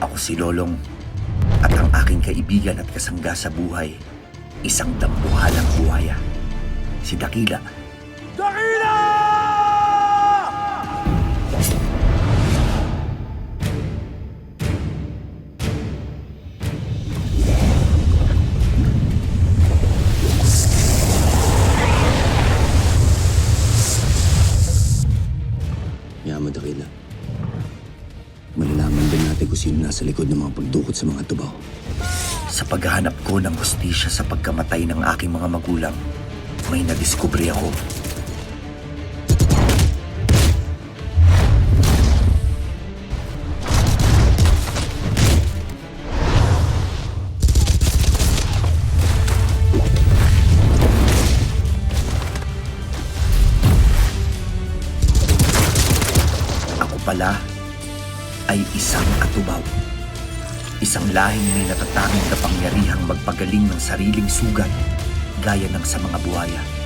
Ako si Lolong at ang aking kaibigan at kasangga sa buhay, isang dambuhalang buhaya, si Dakila. Dakila! Yaman, Dakila. Malalaman din natin kung sino nasa likod ng mga pagdukot sa mga tubaw. Sa paghahanap ko ng hustisya sa pagkamatay ng aking mga magulang, may nadiskubre ako. Ako pala ay isang katubaw. Isang lahing may natatanging kapangyarihang magpagaling ng sariling sugat gaya ng sa mga buhaya.